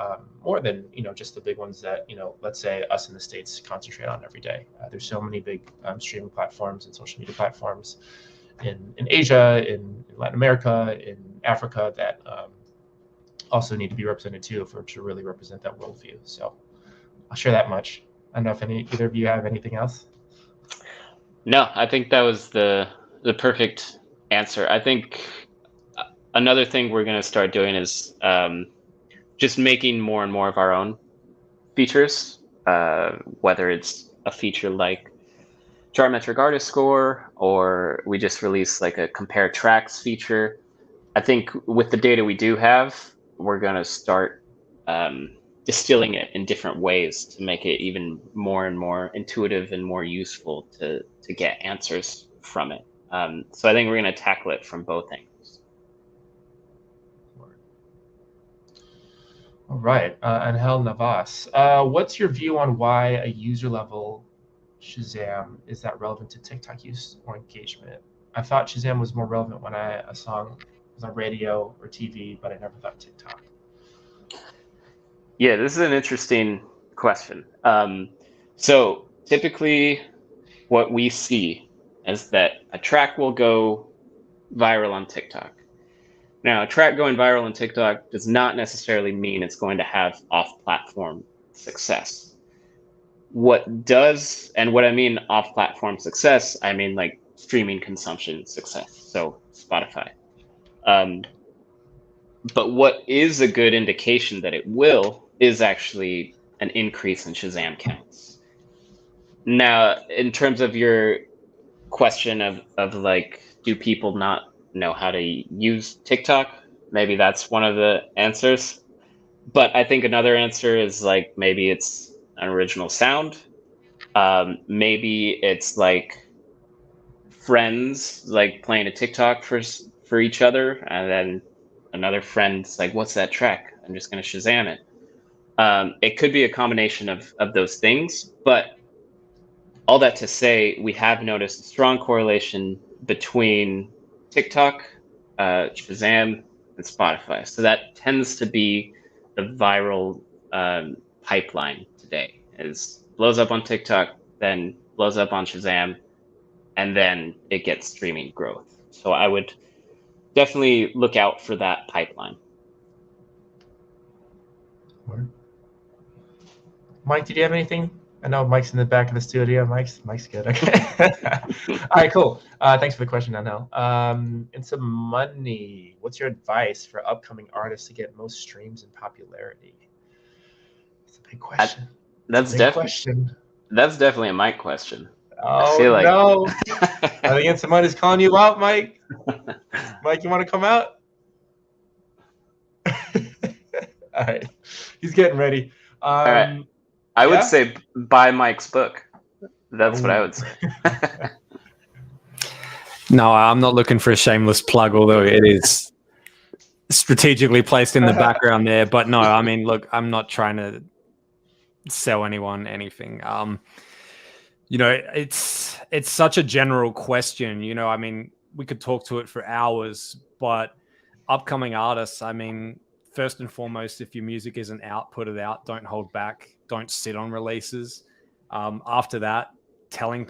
more than just the big ones that let's say us in the States concentrate on every day. There's so many big streaming platforms and social media platforms in Asia, in Latin America, in Africa that also need to be represented too to really represent that worldview. So I'll share that much. I don't know if either of you have anything else. No, I think that was the perfect answer. I think another thing we're going to start doing is just making more and more of our own features, whether it's a feature like Chartmetric artist score, or we just released like a compare tracks feature. I think with the data we do have, we're going to start distilling it in different ways to make it even more and more intuitive and more useful to get answers from it. So I think we're going to tackle it from both angles. All right, Angel Navas, what's your view on why a user level Shazam is that relevant to TikTok use or engagement? I thought Shazam was more relevant when a song was on radio or TV, but I never thought TikTok. Yeah, this is an interesting question. So typically what we see is that a track will go viral on TikTok. Now, a track going viral on TikTok does not necessarily mean it's going to have off-platform success. What does, and what I mean off-platform success, I mean like streaming consumption success, so Spotify. But what is a good indication that it will is actually an increase in Shazam counts. Now, in terms of your question of like, do people not know how to use TikTok? Maybe that's one of the answers. But I think another answer is like, maybe it's an original sound. Maybe it's like friends like playing a TikTok for each other, and then another friend's like, what's that track? I'm just going to Shazam it. It could be a combination of those things, but all that to say, we have noticed a strong correlation between TikTok, Shazam, and Spotify. So that tends to be the viral pipeline today. It blows up on TikTok, then blows up on Shazam, and then it gets streaming growth. So I would definitely look out for that pipeline. Mike, did you have anything? I know Mike's in the back of the studio. Mike's good. Okay. All right, cool. Thanks for the question, Anel. And some money. What's your advice for upcoming artists to get most streams and popularity? It's a big question. That's definitely a Mike question. Oh, I feel like... no. I think somebody's calling you out, Mike. Mike, you want to come out? All right. He's getting ready. All right. I would say buy Mike's book. That's what I would say. No, I'm not looking for a shameless plug, although it is strategically placed in the background there. But no, I mean, look, I'm not trying to sell anyone anything. It's such a general question. I mean, we could talk to it for hours, but upcoming artists, I mean, first and foremost, if your music isn't out, put it out. Don't hold back. Don't sit on releases. After that, telling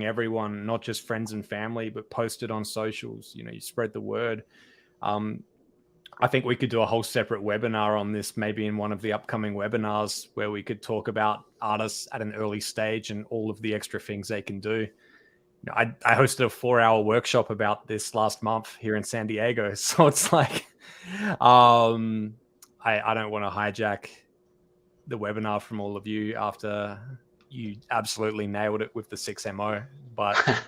everyone, not just friends and family, but post it on socials. You spread the word. I think we could do a whole separate webinar on this, maybe in one of the upcoming webinars, where we could talk about artists at an early stage and all of the extra things they can do. I hosted a 4-hour workshop about this last month here in San Diego. So it's like, I don't want to hijack the webinar from all of you after you absolutely nailed it with the 6MO. But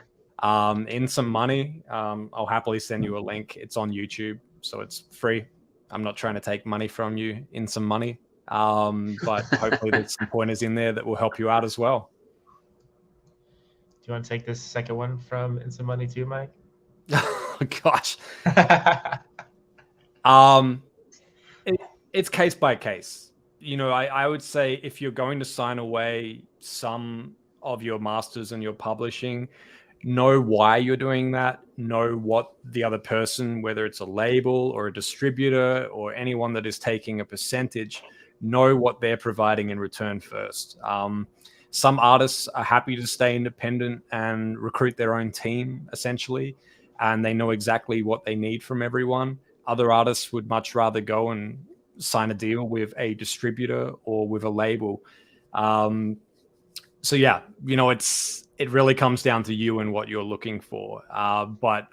in some money, I'll happily send you a link. It's on YouTube, so it's free. I'm not trying to take money from you in some money. But hopefully there's some pointers in there that will help you out as well. Do you want to take this second one from In Some Money too, Mike? Oh, gosh. It's case by case. I would say if you're going to sign away some of your masters and your publishing, know why you're doing that. Know what the other person, whether it's a label or a distributor or anyone that is taking a percentage, know what they're providing in return first. Some artists are happy to stay independent and recruit their own team, essentially, and they know exactly what they need from everyone. Other artists would much rather go and sign a deal with a distributor or with a label. It really comes down to you and what you're looking for. But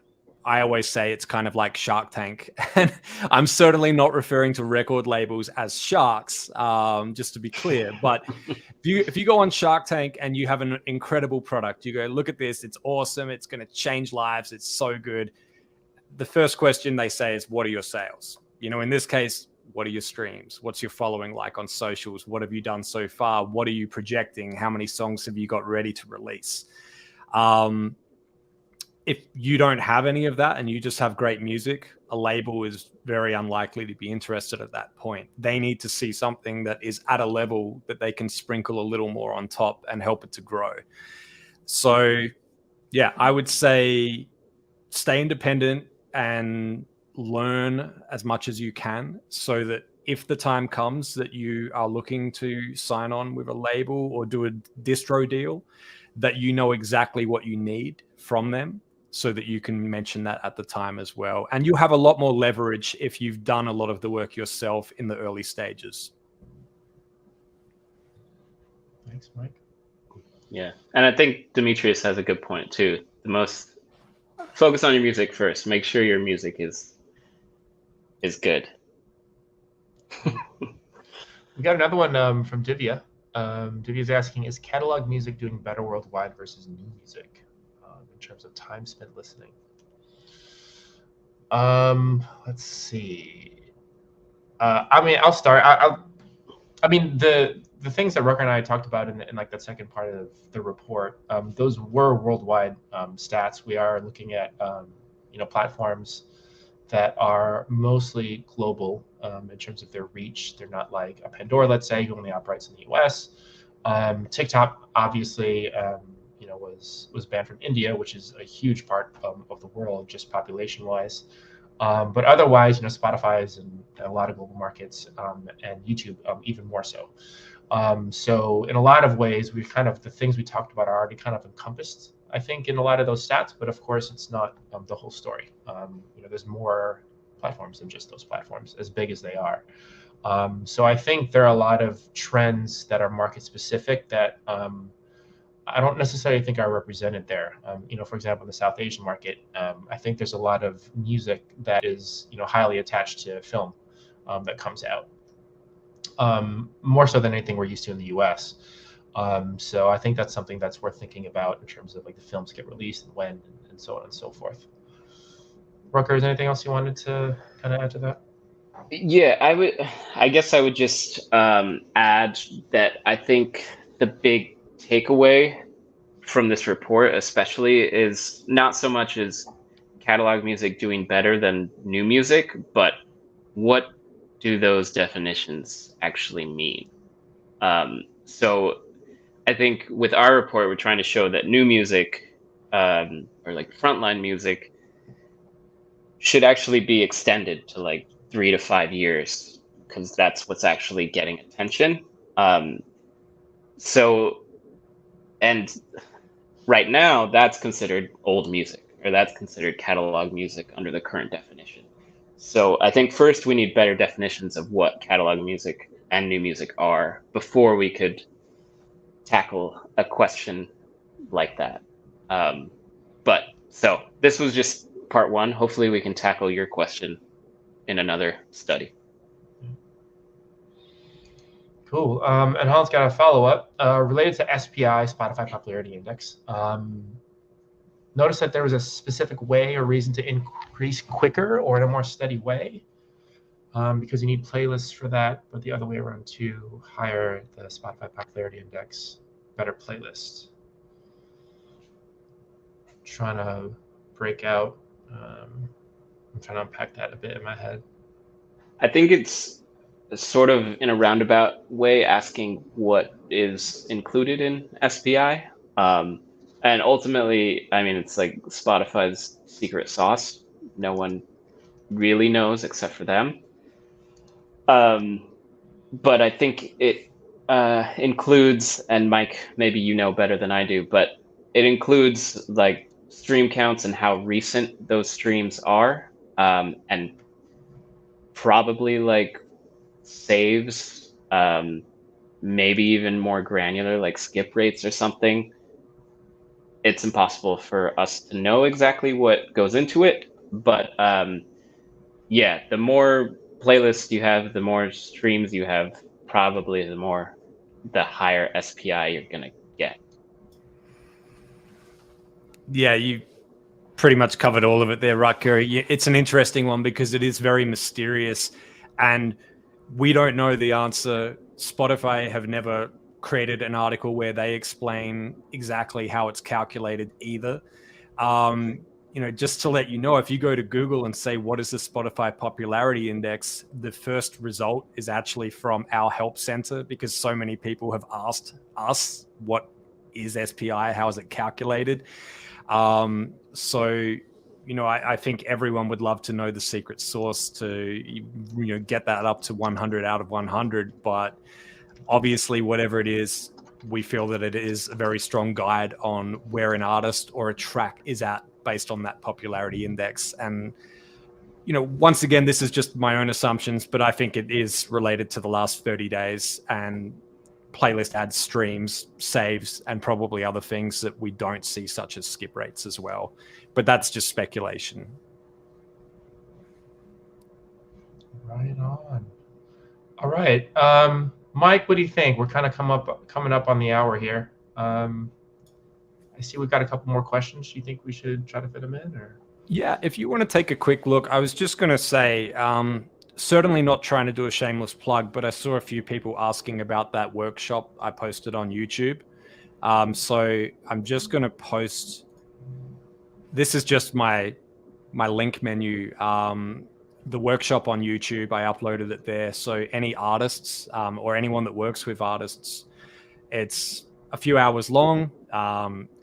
I always say it's kind of like Shark Tank. And I'm certainly not referring to record labels as sharks, just to be clear. But if you go on Shark Tank and you have an incredible product, you go, look at this, it's awesome, it's going to change lives, it's so good. The first question they say is, what are your sales? You know, in this case, what are your streams? What's your following like on socials? What have you done so far? What are you projecting? How many songs have you got ready to release? If you don't have any of that and you just have great music, a label is very unlikely to be interested at that point. They need to see something that is at a level that they can sprinkle a little more on top and help it to grow. So, yeah, I would say stay independent and learn as much as you can, so that if the time comes that you are looking to sign on with a label or do a distro deal, that you know exactly what you need from them, so that you can mention that at the time as well. And you have a lot more leverage if you've done a lot of the work yourself in the early stages. Thanks, Mike. Yeah, and I think Demetrius has a good point too. Focus on your music first. Make sure your music is good. We got another one from Divya. Divya's asking, is catalog music doing better worldwide versus new music in terms of time spent listening? Let's see. I mean, I'll start. I mean, the things that Rucker and I talked about in like the second part of the report, those were worldwide stats. We are looking at platforms that are mostly global in terms of their reach. They're not like a Pandora, let's say, who only operates in the US. TikTok, obviously, was banned from India, which is a huge part of the world, just population-wise. But otherwise, Spotify is in a lot of global markets, and YouTube even more so. So in a lot of ways, the things we talked about are already kind of encompassed, I think, in a lot of those stats. But of course, it's not the whole story. There's more platforms than just those platforms, as big as they are. So I think there are a lot of trends that are market specific that I don't necessarily think are represented there. For example, in the South Asian market, I think there's a lot of music that is highly attached to film that comes out, more so than anything we're used to in the US. So I think that's something that's worth thinking about in terms of like the films get released and when, and so on and so forth. Rucker, is there anything else you wanted to kind of add to that? Yeah, I guess I would just add that I think the big takeaway from this report especially is not so much as catalog music doing better than new music, but what do those definitions actually mean? So I think with our report, we're trying to show that new music, or like frontline music, should actually be extended to like 3 to 5 years, because that's what's actually getting attention. And right now, that's considered old music, or that's considered catalog music under the current definition. So I think first we need better definitions of what catalog music and new music are before we could tackle a question like that. But so this was just part one. Hopefully we can tackle your question in another study. Cool. And Hans got a follow-up related to SPI, Spotify Popularity Index. Notice that there was a specific way or reason to increase quicker or in a more steady way, because you need playlists for that, but the other way around too, higher the Spotify Popularity Index, better playlists. Trying to break out. I'm trying to unpack that a bit in my head. I think it's sort of in a roundabout way asking what is included in SPI. And ultimately, I mean, it's like Spotify's secret sauce. No one really knows except for them. But I think it includes, and Mike, maybe you know better than I do, but it includes like stream counts and how recent those streams are, and probably like saves, maybe even more granular, like skip rates or something. It's impossible for us to know exactly what goes into it, But yeah, the more playlists you have, the more streams you have, probably the higher SPI you're gonna get. Yeah, you pretty much covered all of it there, Rutger. It's an interesting one because it is very mysterious, and we don't know the answer. Spotify have never created an article where they explain exactly how it's calculated either. Just to let you know, if you go to Google and say, what is the Spotify popularity index? The first result is actually from our help center, because so many people have asked us, what is SPI? How is it calculated? I think everyone would love to know the secret sauce to get that up to 100 out of 100. But obviously, whatever it is, we feel that it is a very strong guide on where an artist or a track is at based on that popularity index. And once again, this is just my own assumptions, but I think it is related to the last 30 days and playlist ads, streams, saves, and probably other things that we don't see, such as skip rates as well. But that's just speculation. Right on. All right. Mike, what do you think? We're kind of coming up on the hour here. I see we've got a couple more questions. Do you think we should try to fit them in? Or? Yeah, if you want to take a quick look, I was just going to say, certainly not trying to do a shameless plug, but I saw a few people asking about that workshop I posted on YouTube. So I'm just going to post, this is just my link menu. The workshop on YouTube, I uploaded it there. So any artists or anyone that works with artists, it's a few hours long.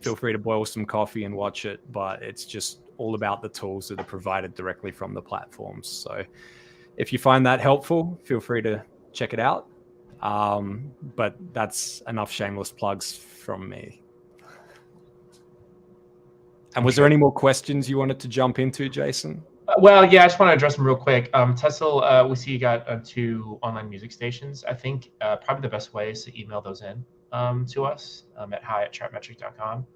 Feel free to boil some coffee and watch it, but it's just all about the tools that are provided directly from the platforms. So if you find that helpful, feel free to check it out. But that's enough shameless plugs from me. And was there any more questions you wanted to jump into, Jason? Well, yeah, I just want to address them real quick. Tessel, we see you got 2 online music stations. I think probably the best way is to email those in to us at hi@chartmetric.com.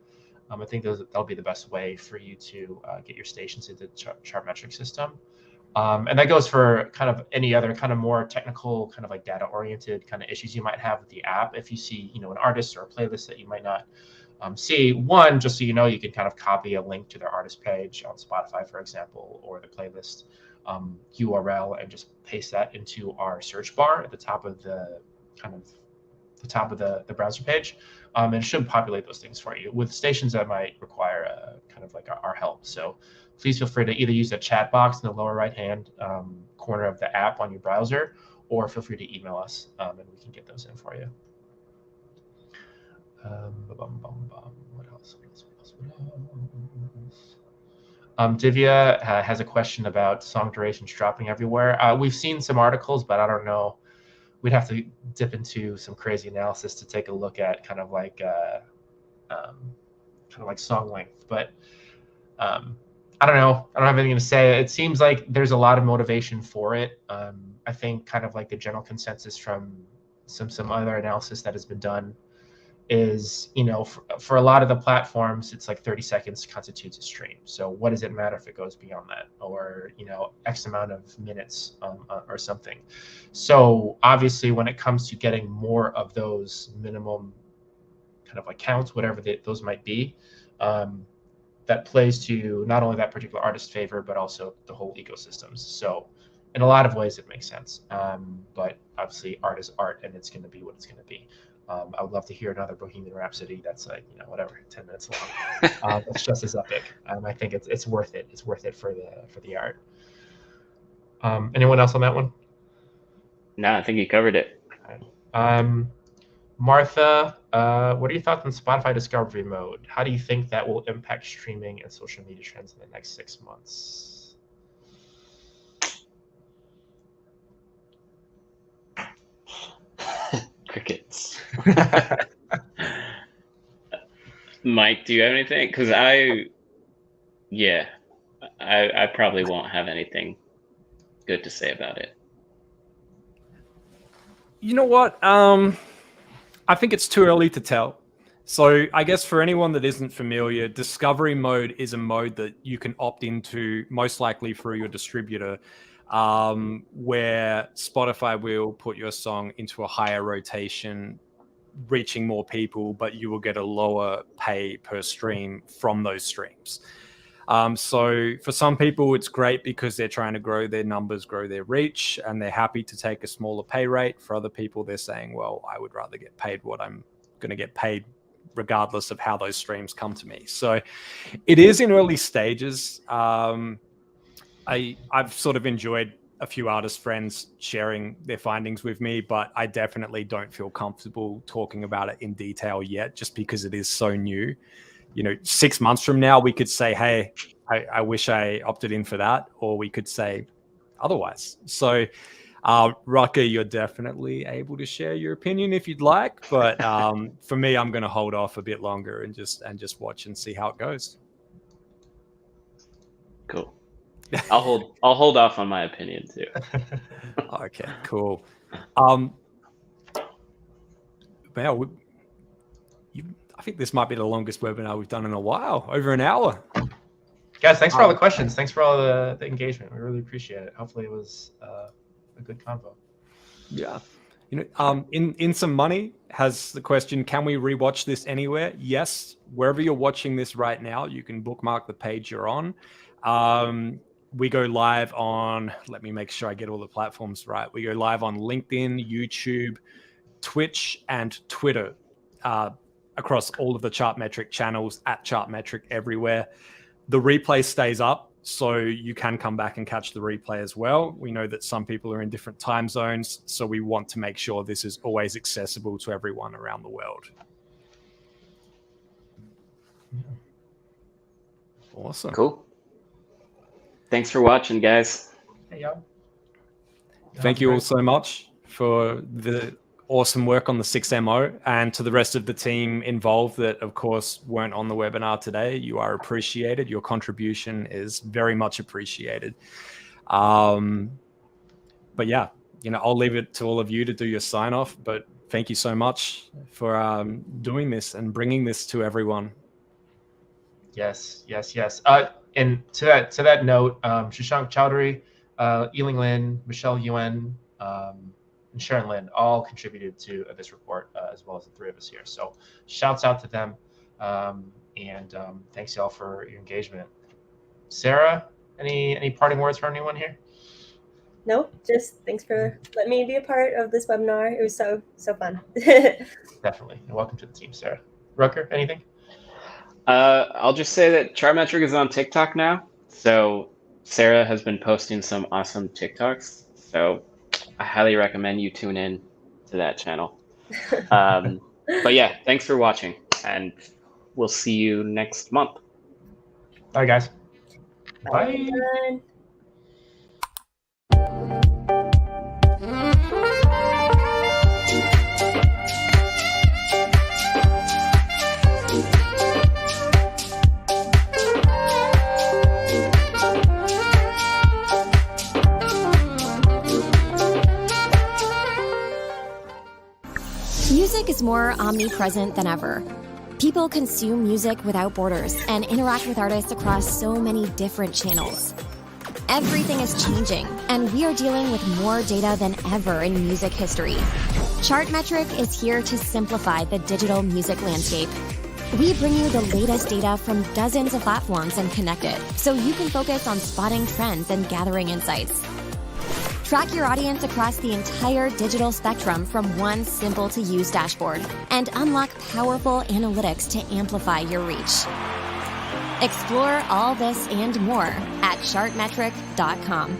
I think that'll be the best way for you to get your stations into the Chartmetric system. And that goes for kind of any other kind of more technical, kind of like data-oriented kind of issues you might have with the app. If you see, an artist or a playlist that you might not see, one, just so you know, you can kind of copy a link to their artist page on Spotify, for example, or the playlist URL, and just paste that into our search bar at the top of the the browser page, and it should populate those things for you. With stations that might require kind of like our help, so please feel free to either use the chat box in the lower right-hand corner of the app on your browser, or feel free to email us, and we can get those in for you. What else? Divya has a question about song durations dropping everywhere. We've seen some articles, but I don't know. We'd have to dip into some crazy analysis to take a look at kind of like song length. But I don't know. I don't have anything to say. It seems like there's a lot of motivation for it. I think kind of like the general consensus from some other analysis that has been done is, for a lot of the platforms, it's like 30 seconds constitutes a stream. So what does it matter if it goes beyond that, or, X amount of minutes or something? So obviously when it comes to getting more of those minimum kind of like counts, whatever those might be, that plays to not only that particular artist's favor, but also the whole ecosystems. So in a lot of ways, it makes sense. But obviously art is art, and it's going to be what it's going to be. I would love to hear another Bohemian Rhapsody that's like, 10 minutes long. It's just as epic. I think it's worth it. It's worth it for the art. Anyone else on that one? No, I think you covered it. Martha, what are your thoughts on Spotify discovery mode? How do you think that will impact streaming and social media trends in the next 6 months? Crickets. Mike, do you have anything? Because I probably won't have anything good to say about it. You know what? I think it's too early to tell. So I guess for anyone that isn't familiar, discovery mode is a mode that you can opt into most likely through your distributor, where Spotify will put your song into a higher rotation, reaching more people, but you will get a lower pay per stream from those streams. So for some people, it's great because they're trying to grow their numbers, grow their reach, and they're happy to take a smaller pay rate. For other people, they're saying, well, I would rather get paid what I'm going to get paid regardless of how those streams come to me. So it is in early stages. I've sort of enjoyed a few artist friends sharing their findings with me, but I definitely don't feel comfortable talking about it in detail yet, just because it is so new. 6 months from now, we could say, hey, I wish I opted in for that, or we could say otherwise. So Rucker, you're definitely able to share your opinion if you'd like, but for me, I'm going to hold off a bit longer and just watch and see how it goes. Cool. I'll hold off on my opinion too. Okay, cool. Well, I think this might be the longest webinar we've done in a while, over an hour. Guys, thanks for all the questions. Thanks for all the engagement. We really appreciate it. Hopefully it was a good convo. Yeah. In Some Money has the question, can we rewatch this anywhere? Yes. Wherever you're watching this right now, you can bookmark the page you're on. We go live on, let me make sure I get all the platforms right. We go live on LinkedIn, YouTube, Twitch, and Twitter, across all of the Chartmetric channels, at Chartmetric everywhere. The replay stays up, so you can come back and catch the replay as well. We know that some people are in different time zones, so we want to make sure this is always accessible to everyone around the world. Awesome. Cool. Thanks for watching, guys. Hey, y'all. Thank you all so much for the awesome work on the 6MO, and to the rest of the team involved that, of course, weren't on the webinar today. You are appreciated. Your contribution is very much appreciated. But yeah, I'll leave it to all of you to do your sign off, but thank you so much for doing this and bringing this to everyone. Yes. And to that note, Shashank Chowdhury, Yiling Lin, Michelle Yuen, and Sharon Lin all contributed to this report, as well as the three of us here. So shouts out to them, and thanks y'all for your engagement. Sarah, any parting words for anyone here? Nope, just thanks for letting me be a part of this webinar. It was so fun. Definitely, and welcome to the team, Sarah. Rucker, anything? I'll just say that Chartmetric is on TikTok now. So Sarah has been posting some awesome TikToks. So I highly recommend you tune in to that channel. But yeah, thanks for watching, and we'll see you next month. Bye, guys. Bye. Bye. Music is more omnipresent than ever. People consume music without borders and interact with artists across so many different channels. Everything is changing, and we are dealing with more data than ever in music history. Chartmetric is here to simplify the digital music landscape. We bring you the latest data from dozens of platforms and connect it, so you can focus on spotting trends and gathering insights. Track your audience across the entire digital spectrum from one simple-to-use dashboard and unlock powerful analytics to amplify your reach. Explore all this and more at chartmetric.com.